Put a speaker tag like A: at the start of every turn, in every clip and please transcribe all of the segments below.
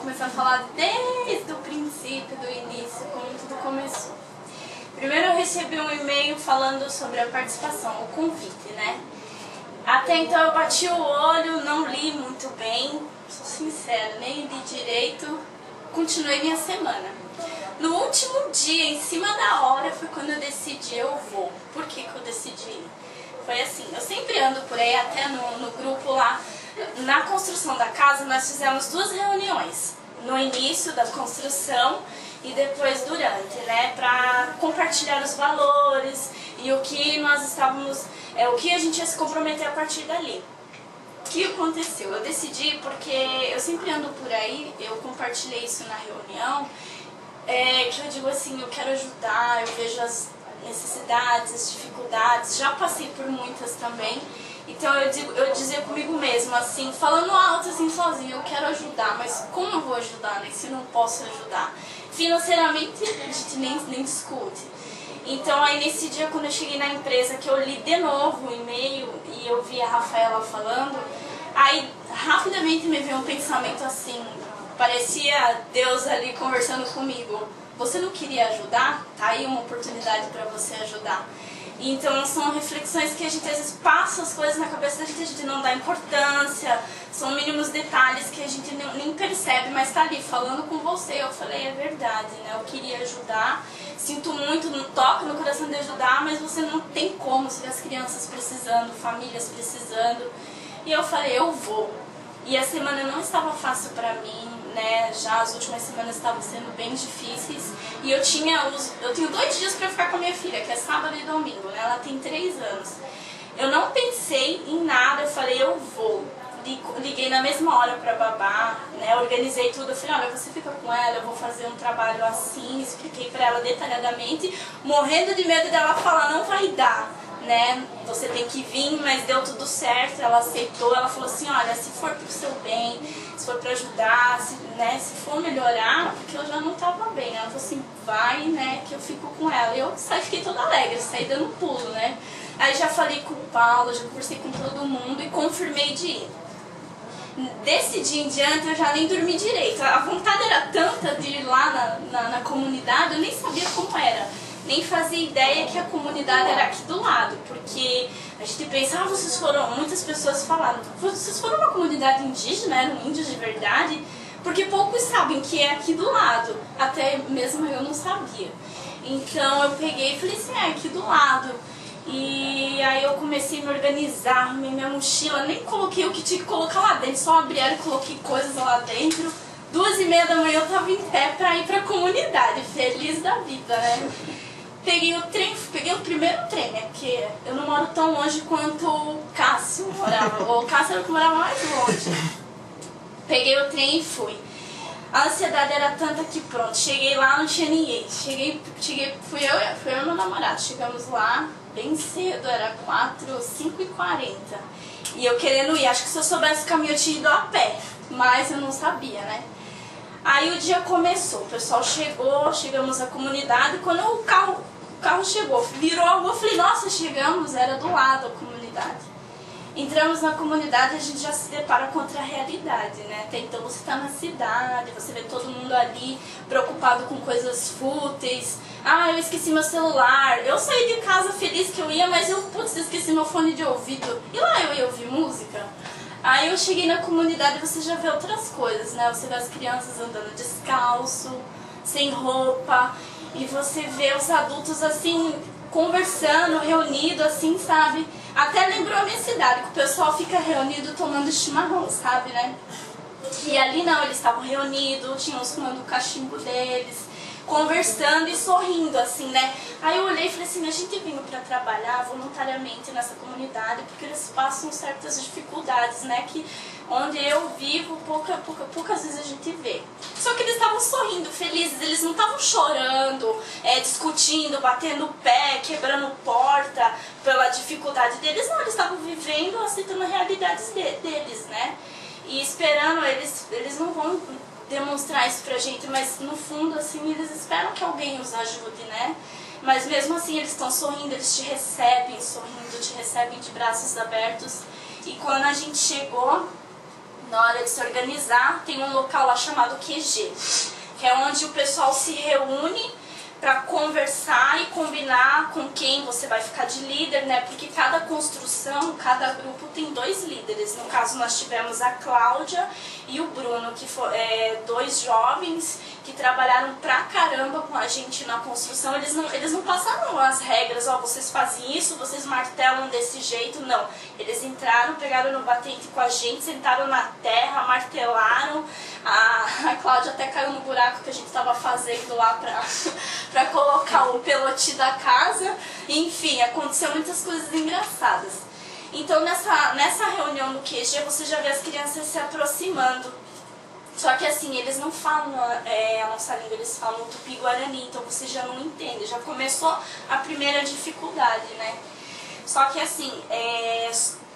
A: começar a falar desde o princípio, do início, como tudo começou. Primeiro eu recebi um e-mail falando sobre a participação, o convite, né? Até então eu bati o olho, não li muito bem, sou sincera, nem li direito, continuei minha semana. No último dia, em cima da hora, foi quando eu decidi, eu vou. Por que que eu decidi? Foi assim, eu sempre ando por aí, até no grupo lá, na construção da casa nós fizemos 2 reuniões. No início da construção e depois durante, né, para compartilhar os valores e o que nós estávamos, o que a gente ia se comprometer a partir dali. O que aconteceu? Eu decidi porque eu sempre ando por aí, eu compartilhei isso na reunião, que eu digo assim, eu quero ajudar, eu vejo as necessidades, as dificuldades, já passei por muitas também. Então eu dizia comigo mesma, assim, falando alto, assim, sozinha, eu quero ajudar, mas como eu vou ajudar, né, se eu não posso ajudar? Financeiramente, a gente nem discute. Então aí nesse dia, quando eu cheguei na empresa, que eu li de novo o e-mail e eu vi a Rafaela falando, aí rapidamente me veio um pensamento assim, parecia Deus ali conversando comigo. Você não queria ajudar? Tá aí uma oportunidade para você ajudar. Então são reflexões que a gente às vezes passa as coisas na cabeça da gente, a gente não dá importância, são mínimos detalhes que a gente nem percebe, mas tá ali falando com você. Eu falei, é verdade, né? Eu queria ajudar, sinto muito, não toca no coração de ajudar, mas você não tem como, se vê as crianças precisando, famílias precisando. E eu falei, eu vou. E a semana não estava fácil para mim, né? Já as últimas semanas estavam sendo bem difíceis. E eu tenho 2 dias para ficar com a minha filha, que é sábado e domingo, né? Ela tem 3 anos. Eu não pensei em nada, eu falei, eu vou. Liguei na mesma hora para babá, né? Organizei tudo, eu falei, olha, você fica com ela, eu vou fazer um trabalho assim, expliquei para ela detalhadamente, morrendo de medo dela falar, não vai dar, né? Você tem que vir, mas deu tudo certo, ela aceitou, ela falou assim, olha, se for pro seu bem, se for para ajudar, se for melhorar, porque eu já não estava bem. Ela falou assim, vai, né, que eu fico com ela. E eu fiquei toda alegre, saí dando um pulo, né? Aí já falei com o Paulo, já conversei com todo mundo e confirmei de ir. Desse dia em diante eu já nem dormi direito. A vontade era tanta de ir lá na comunidade, eu nem sabia como era. Nem fazia ideia que a comunidade era aqui do lado, porque a gente pensa, vocês foram, muitas pessoas falaram, vocês foram uma comunidade indígena, eram índios de verdade, porque poucos sabem que é aqui do lado, até mesmo eu não sabia. Então eu peguei e falei assim, é aqui do lado. E aí eu comecei a me organizar, arrumei minha mochila, nem coloquei o que tinha que colocar lá dentro, só abri ela e coloquei coisas lá dentro. 2h30 da manhã eu tava em pé pra ir pra comunidade, feliz da vida, né? Peguei o primeiro trem, né? Porque eu não moro tão longe quanto o Cássio morava. O Cássio era o que morava mais longe. Peguei o trem e fui. A ansiedade era tanta que pronto, cheguei lá, não tinha ninguém. Fui eu e meu namorado. Chegamos lá bem cedo, era 5h40. E eu querendo ir, acho que se eu soubesse o caminho eu tinha ido a pé. Mas eu não sabia, né? Aí o dia começou, o pessoal chegou, chegamos à comunidade, quando o carro chegou, virou a rua, eu falei, nossa, chegamos, era do lado a comunidade. Entramos na comunidade e a gente já se depara com outra realidade, né? Até então você está na cidade, você vê todo mundo ali preocupado com coisas fúteis. Ah, eu esqueci meu celular. Eu saí de casa feliz que eu ia, mas eu esqueci meu fone de ouvido. E lá eu ia ouvir música? Aí eu cheguei na comunidade e você já vê outras coisas, né? Você vê as crianças andando descalço, sem roupa, e você vê os adultos assim, conversando, reunido, assim, sabe? Até lembrou a minha cidade, que o pessoal fica reunido tomando chimarrão, sabe, né? E ali não, eles estavam reunidos, tinham uns fumando o cachimbo deles, conversando e sorrindo, assim, né? Aí eu olhei e falei assim, a gente veio para trabalhar voluntariamente nessa comunidade, porque eles passam certas dificuldades, né? Que onde eu vivo, poucas vezes a gente vê. Só que eles estavam sorrindo, felizes, eles não estavam chorando, discutindo, batendo o pé, quebrando porta pela dificuldade deles, não, eles estavam vivendo, aceitando as realidades deles, né? E esperando, eles não vão demonstrar isso pra gente, mas no fundo, assim, eles esperam que alguém os ajude, né? Mas mesmo assim, eles estão sorrindo, eles te recebem sorrindo, te recebem de braços abertos. E quando a gente chegou na hora de se organizar, tem um local lá chamado QG, que é onde o pessoal se reúne para conversar e combinar com quem você vai ficar de líder, né? Porque cada construção, cada grupo tem 2 líderes. No caso, nós tivemos a Cláudia e o Bruno, que foram 2 jovens que trabalharam pra caramba com a gente na construção. Eles não passaram as regras, ó, vocês fazem isso, vocês martelam desse jeito, não. Eles entraram, pegaram no batente com a gente, sentaram na terra, martelaram. A Cláudia até caiu no buraco que a gente estava fazendo lá pra colocar o pelote da casa. Enfim, aconteceu muitas coisas engraçadas. Então nessa reunião no QG você já vê as crianças se aproximando. Só que assim, eles não falam a nossa língua, eles falam Tupi-Guarani, então você já não entende. Já começou a primeira dificuldade, né? Só que assim,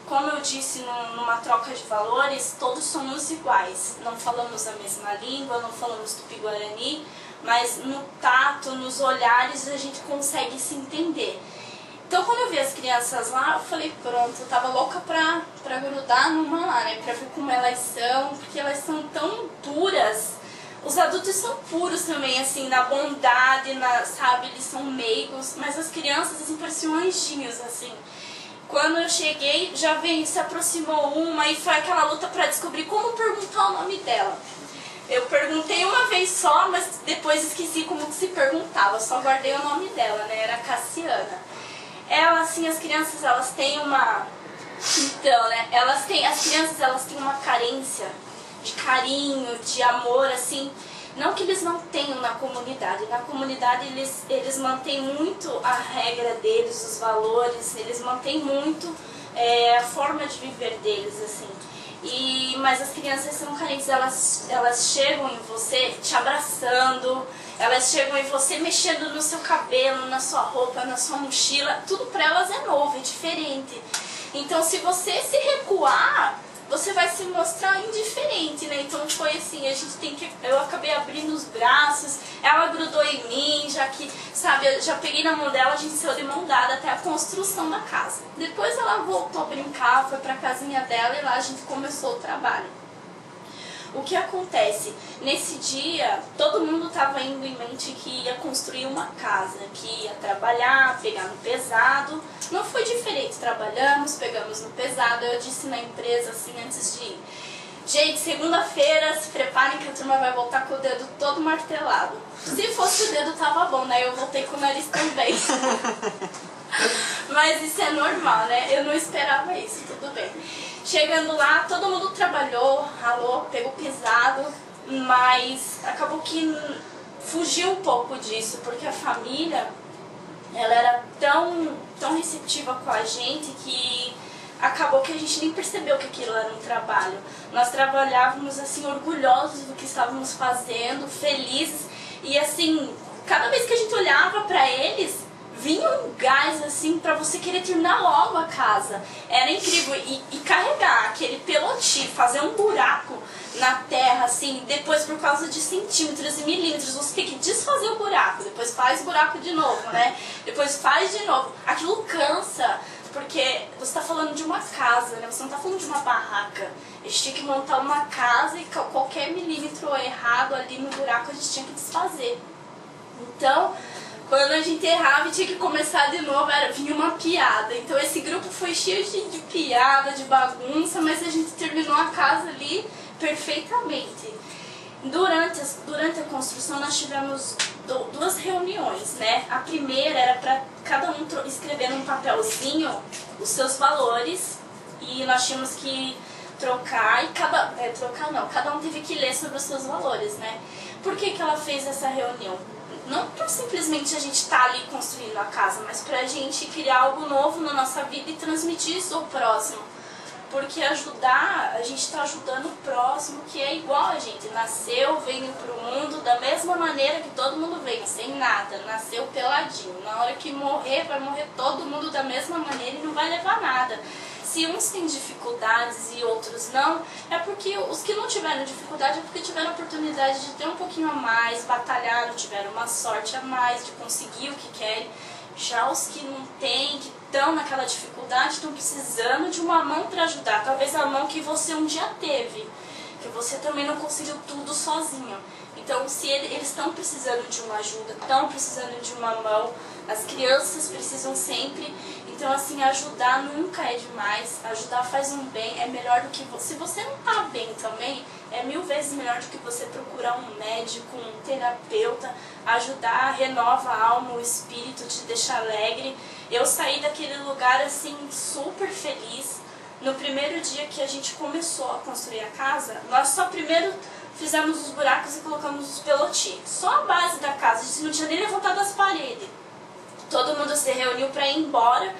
A: como eu disse numa troca de valores, todos somos iguais. Não falamos a mesma língua, não falamos Tupi-Guarani, mas no tato, nos olhares, a gente consegue se entender. Então quando eu vi as crianças lá, eu falei, pronto, eu tava louca pra grudar numa lá, né? Pra ver como elas são, porque elas são tão puras. Os adultos são puros também, assim, na bondade, sabe? Eles são meigos, mas as crianças, assim, pareciam anjinhos, assim. Quando eu cheguei, já veio, se aproximou uma e foi aquela luta pra descobrir como perguntar o nome dela. Eu perguntei uma vez só, mas depois esqueci como que se perguntava, só guardei o nome dela, né? Era Cassiana. Ela, assim, as crianças, elas têm uma... Então, né? As crianças, elas têm uma carência de carinho, de amor, assim. Não que eles não tenham na comunidade. Na comunidade, eles mantêm muito a regra deles, os valores. Eles mantêm muito a forma de viver deles, assim. Mas as crianças são carentes, elas chegam em você te abraçando, elas chegam em você mexendo no seu cabelo, na sua roupa, na sua mochila, tudo pra elas é novo, é diferente. Então se você se recuar, você vai se mostrar indiferente, né? Então foi assim, eu acabei abrindo os braços, ela grudou em mim, já que, sabe, eu já peguei na mão dela, a gente saiu de mão dada até a construção da casa. Depois ela voltou a brincar, foi pra casinha dela e lá a gente começou o trabalho. O que acontece? Nesse dia, todo mundo estava indo em mente que ia construir uma casa, que ia trabalhar, pegar no pesado. Não foi diferente, trabalhamos, pegamos no pesado. Eu disse na empresa, assim, antes de ir: gente, segunda-feira, se preparem que a turma vai voltar com o dedo todo martelado. Se fosse o dedo, tava bom, né? Eu voltei com o nariz também. Mas isso é normal, né? Eu não esperava isso, tudo bem. Chegando lá, todo mundo trabalhou, ralou, pegou pesado, mas acabou que fugiu um pouco disso, porque a família, ela era tão receptiva com a gente que acabou que a gente nem percebeu que aquilo era um trabalho. Nós trabalhávamos assim, orgulhosos do que estávamos fazendo, felizes, e assim, cada vez que a gente olhava para eles, vinha um gás assim pra você querer terminar logo a casa. Era incrível. E carregar aquele pelote, fazer um buraco na terra, assim, depois por causa de centímetros e milímetros, você tem que desfazer o buraco, depois faz o buraco de novo, né? Depois faz de novo. Aquilo cansa, porque você tá falando de uma casa, né? Você não tá falando de uma barraca. A gente tinha que montar uma casa e qualquer milímetro errado ali no buraco a gente tinha que desfazer. Então, quando a gente errava e tinha que começar de novo, vinha uma piada. Então esse grupo foi cheio de piada, de bagunça, mas a gente terminou a casa ali perfeitamente. Durante a construção nós tivemos 2 reuniões, né? A primeira era para cada um escrever num papelzinho os seus valores e nós tínhamos que trocar e cada um teve que ler sobre os seus valores, né? Por que ela fez essa reunião? Não por simplesmente a gente estar ali construindo a casa, mas pra gente criar algo novo na nossa vida e transmitir isso ao próximo. Porque a gente está ajudando o próximo que é igual a gente. Nasceu, veio pro mundo da mesma maneira que todo mundo veio, sem nada. Nasceu peladinho. Na hora que morrer, vai morrer todo mundo da mesma maneira e não vai levar nada. Se uns têm dificuldades e outros não, é porque os que não tiveram dificuldade é porque tiveram a oportunidade de ter um pouquinho a mais, batalharam, tiveram uma sorte a mais de conseguir o que querem. Já os que não têm, que estão naquela dificuldade, estão precisando de uma mão para ajudar. Talvez a mão que você um dia teve. que você também não conseguiu tudo sozinho. Então, se eles estão precisando de uma ajuda, estão precisando de uma mão, as crianças precisam sempre. Então, assim, ajudar nunca é demais, ajudar faz um bem, é melhor do que você. Se você não tá bem também, é 1000 vezes melhor do que você procurar um médico, um terapeuta. Ajudar renova a alma, o espírito, te deixa alegre. Eu saí daquele lugar, assim, super feliz. No primeiro dia que a gente começou a construir a casa, nós só primeiro fizemos os buracos e colocamos os pelotis. Só a base da casa, a gente não tinha nem levantado as paredes. Todo mundo se reuniu para ir embora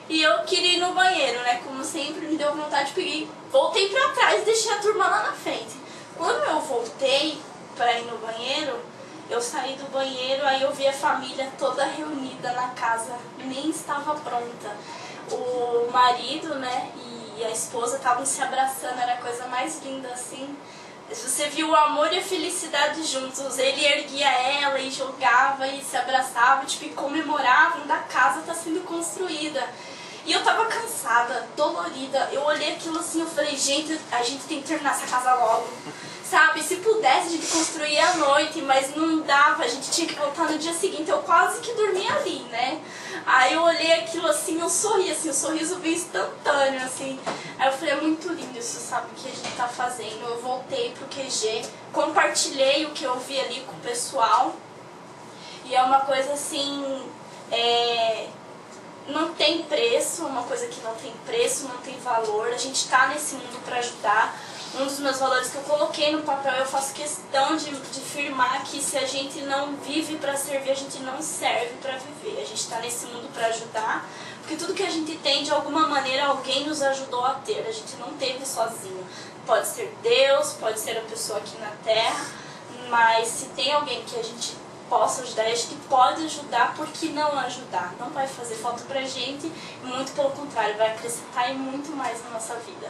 A: e eu queria ir no banheiro, né? Como sempre, me deu vontade, peguei, voltei para trás e deixei a turma lá na frente. Quando eu voltei para ir no banheiro, eu saí do banheiro, aí eu vi a família toda reunida na casa, nem estava pronta. O marido, né, e a esposa estavam se abraçando, era a coisa mais linda assim. Você viu o amor e a felicidade juntos. Ele erguia ela e jogava e se abraçava, tipo, e comemoravam da casa tá sendo construída. E eu tava cansada, dolorida. Eu olhei aquilo assim, eu falei, gente, a gente tem que terminar essa casa logo. Sabe, se pudesse a gente construía à noite, mas não dava, a gente tinha que voltar no dia seguinte. Eu quase que dormi ali, né? Aí eu olhei aquilo assim, eu sorri, assim, o sorriso veio instantâneo, assim. Aí eu falei, é muito lindo isso, sabe, o que a gente tá fazendo. Eu voltei pro QG, compartilhei o que eu vi ali com o pessoal. E é uma coisa assim, não tem preço, uma coisa que não tem preço, não tem valor. A gente tá nesse mundo pra ajudar. Um dos meus valores que eu coloquei no papel, eu faço questão de firmar que se a gente não vive para servir, a gente não serve para viver. A gente está nesse mundo para ajudar, porque tudo que a gente tem, de alguma maneira, alguém nos ajudou a ter. A gente não teve sozinho. Pode ser Deus, pode ser a pessoa aqui na Terra, mas se tem alguém que a gente possa ajudar, a gente pode ajudar, por que não ajudar? Não vai fazer falta pra gente, muito pelo contrário, vai acrescentar e muito mais na nossa vida.